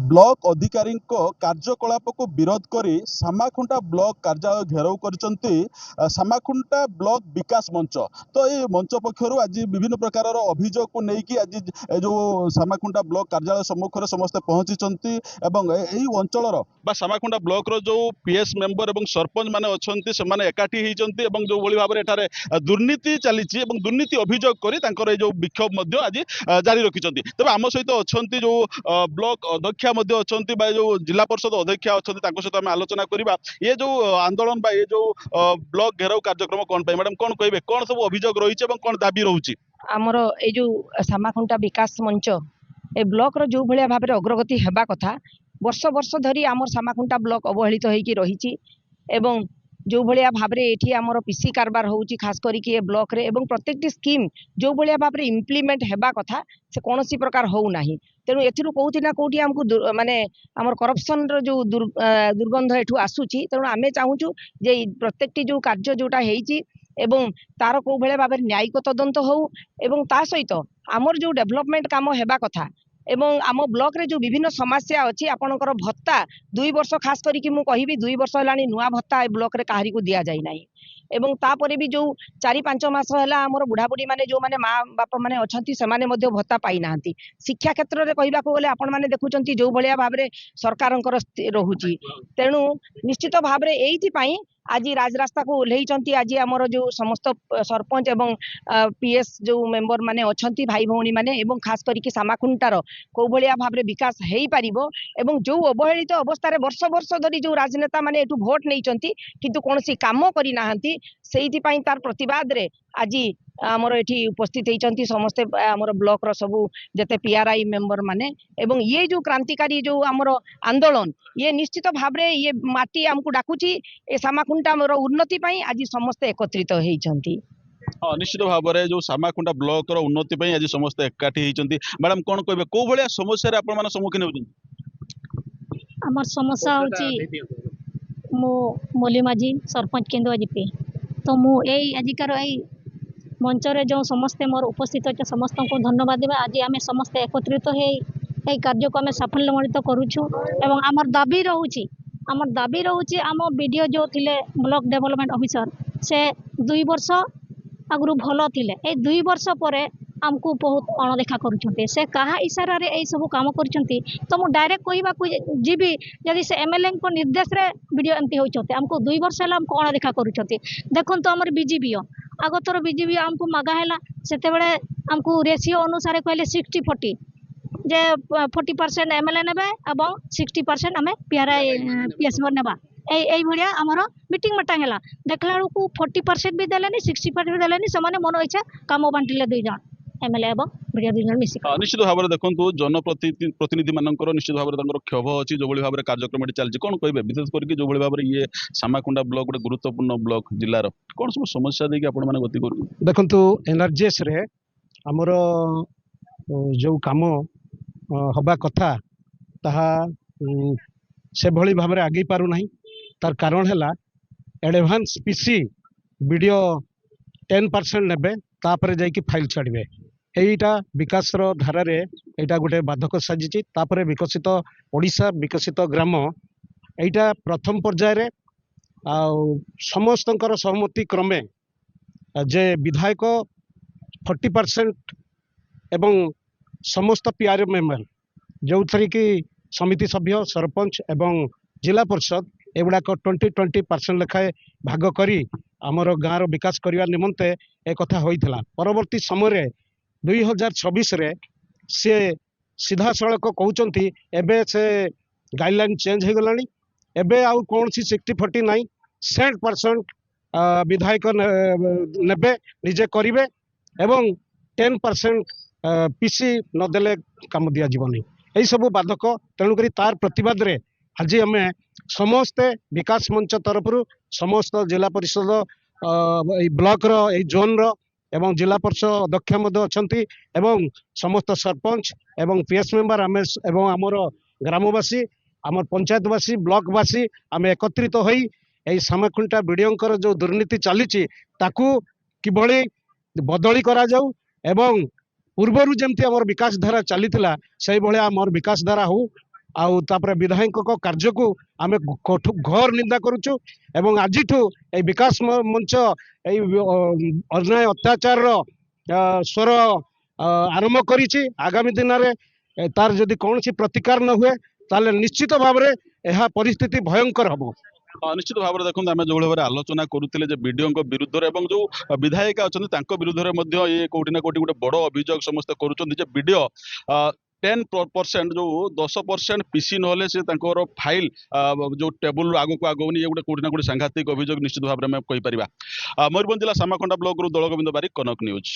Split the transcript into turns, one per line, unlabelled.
Block अधिकारी कार्यकलाप को विरोध करी सामाखुंटा ब्लॉक कार्यालय घेराव करचंती सामाखुंटा ब्लॉक विकास मंच। तो ये मंच पक्षर आज विभिन्न प्रकार अभियोग को लेकिन आज जो सामाखुंटा ब्लॉक कार्यालय सम्मुख समस्ते पहुंची अंचल सामाखुंटा ब्लॉक रो जो पीएस मेंबर और सरपंच माने अच्छे से एकाठी होती जो भाव में दुर्नीति चली दुर्नीति अभियोग कर जो विक्षोभ आज जारी रखिंट। तेज आम सहित अच्छा जो ब्लॉक अध्यक्षा अच्छा जो जिला परिषद अध्यक्षा अच्छा सहित आम आलोचना करवा ये जो आंदोलन ये जो ब्लॉक घेराव कार्यक्रम कौन मैडम कौन कहे कौन सब अभियोग रही है कौन दाबी रोचे
आमर ये जो सामाखुंटा विकास मंच ए ब्लॉक रो जो भाया भाव में अग्रगति हेबा कथा वर्ष वर्ष धरी आमर सामाखुंटा ब्लॉक अवहेलित होइकी रही एवं जो भाया भाव में ये आमर पीसी कारबार होउची खास करके ये ब्लॉक रे एवं प्रत्येक स्कीम जो भाया भाव में इम्प्लीमेंट हेबा कथा से कौन प्रकार हो ना तेणु एथिरु कोउठी ना कोउठी हमको माने हमर करप्शन रो जो दुर्गंध एठू आसुची तेणु आमे चाहूचु जे प्रत्येक जो कार्य जोटा हेइची एवं तार को भाया भाव न्यायिक तदंत हो एवं ता सहित आमर जो डेवलपमेंट काम हेबा कथा एवं आम ब्लॉक रे जो विभिन्न समस्या अच्छी आपणकर भत्ता 2 वर्ष खास करी मु कहिबी 2 वर्ष हेलानी नुआ भत्ता ए ब्लॉक रे काहारी को दिया जाई नाही एवं तापरे भी जो 4-5 मास है आमर बुढ़ा बुढ़ी माने जो माने माँ बाप माने अच्छी से भत्ता पाई ना शिक्षा क्षेत्र में कहवा गले आपण मैंने देखुं जो भाया भाव में सरकार रोचे तेणु निश्चित भाव में ये आज राजरास्ता को ओह्लैंट आज आमर जो समस्त सरपंच एवं पीएस जो मेंबर माने अच्छी भाई भौणी माने एवं खास करके सामाखुंटार कौ भाया भाव में विकास हो पार एवं जो अवहेलित अवस्था वर्ष वर्ष धरी जो राजनेता माने एठू भोट नहीं किंतु कौन काम करना से तार प्रतिवाद रे आज आमर ये उपस्थित होती समस्ते आमर ब्लॉक रो सबू जते पीआरआई मेंबर माने एवं ये जो क्रांतिकारी जो आमर आंदोलन ये निश्चित भाव में ये माटी आमको डाकुची ए सामाखुंटा उन्नति आज समस्ते एकत्रित होती।
हाँ निश्चित भाव में जो सामाखुंटा ब्लॉक रो उन्नति आज समस्त एकाठी होती मैडम कौन कहे कौ भाया समस्या आपण सम्मुखीन होती
आमर समस्या होची मो मोली माझी सरपंच केंदुआ जीपी तो मु एई आजिकार एई मंचरे जो समस्ते मोर उपस्थित अच्छे समस्त को धन्यवाद देवा आज आम समस्ते एकत्रित हो कार्य को आम साफल्यमंडित करुचु एवं आमर दाबी रोचे आम बीडीओ जो थिले ब्लॉक डेवलपमेंट ऑफिसर से 2 वर्ष आगु भल थिले ए 2 वर्ष पर आमको बहुत अणदेखा करुछंते से कहा इशारा रे ए सब काम करुछंती तो मु डायरेक्ट कहबा को जीबी यदि से एमएलए को निर्देश रे वीडियो एमती होचते हमको 2 वर्ष हला हमको अणदेखा करुछंती देखन तो हमर बीजीबी आगतर बीजेपी आमको मागा है से आमको रेसीओ अनुसार कहले 60-40 जे 40% एमएलए ने 60% आम पीएस नेबा भाया आमर मीटिंग मटांग है देखला बेलू 40% भी देलेनी 60% भी देलेनी से मन इच्छा काम बांटिले 2 जन एमएलए एवं वीडियो 2 जन मिसिक
निश्चित भाव में देखो जनप्रतिनिधि मानकर निश्चित भाव में क्षोभ अच्छी जो भाव में कार्यक्रम चलती कौन कहे विशेष करके जो भाव में ये सामाखुंडा ब्लॉक गोटे गुरुत्वपूर्ण ब्लॉक जिलार कौन सब समस्या देखिए आपण मैंने गति कर
देखु एनआरजीएस रे आमर जो काम हवा कथा ताहा से भली भाव में आगे पारु नहीं तार कारण है एडवांस पीसी वीडियो 10% नेबे तापर जाइकी फाइल छाड़े यहीटा विकास धारा रे एटा गोटे बाधक साजिची तापर विकसित ओडिशा विकसित ग्राम एटा प्रथम पर्याय रे समस्तंकर सहमति क्रमे जे विधायक 40% एवं समस्त पीआर मेंबर जो थी कि समिति सभ्य सरपंच एवं जिला परिषद एगुड़ाक 20% लेखाए भाग करी आमर गाँव विकास करने निमंते एक कथा होइथिला परवर्ती समय 2026 रे से सीधा सड़क कहते एबे से गाइडलाइन चेंज हो गलानी एबे आउ कौन सी 60-40 नहीं 100% विधायक नेबे निजे करिवे एवं 10% पीसी नदेले काम दिया जीवनी यही सब बाधक तेणुक तार प्रतिवाद रे आज आम समस्ते विकास मंच तरफ समस्त जिला परिषद ब्लॉक रो जोन रो एवं जिला परिषद अध्यक्ष अच्छा एवं समस्त सरपंच एवं पीएस मेंबर आम एवं आमर ग्रामवासी आम पंचायतवासी ब्लॉकवासी आम एकत्रित होई यही सामाखुंटा बीडीओंकर जो दुर्नीति चली ताकू किभली बदली करा जाऊ एवं पूर्वर जमती आमर विकास धारा चली से भाया आमर विकास धारा हो आउ तापर विधायक कार्य को आम घोर निंदा करुचु एवं आज विकास मंच अन्याय अत्याचार स्वर आरंभ करिछि। आगामी दिन में तार जदि कौन प्रतिकार न हुए ताले निश्चित भाव में यह परिस्थिति भयंकर हम।
निश्चित भाव में देखो आम जो भाव आलोचना करुले विडीओ विरुद्ध में जो विधायिका अच्छा विरुद्ध में ये कौटी ना कौटी गोटे बड़ अभियोग समस्त करुँच विडीओ 10% जो 10% पीसी ना फाइल जो टेबुल आग को आगोनी ये गोटे कौटी ना कौटी सांघातिक अभियोग निश्चित भाव में कहीपर। मयूरभंज जिला सामाखंडा ब्लॉक दल गोविंद बारिक, कनक न्यूज।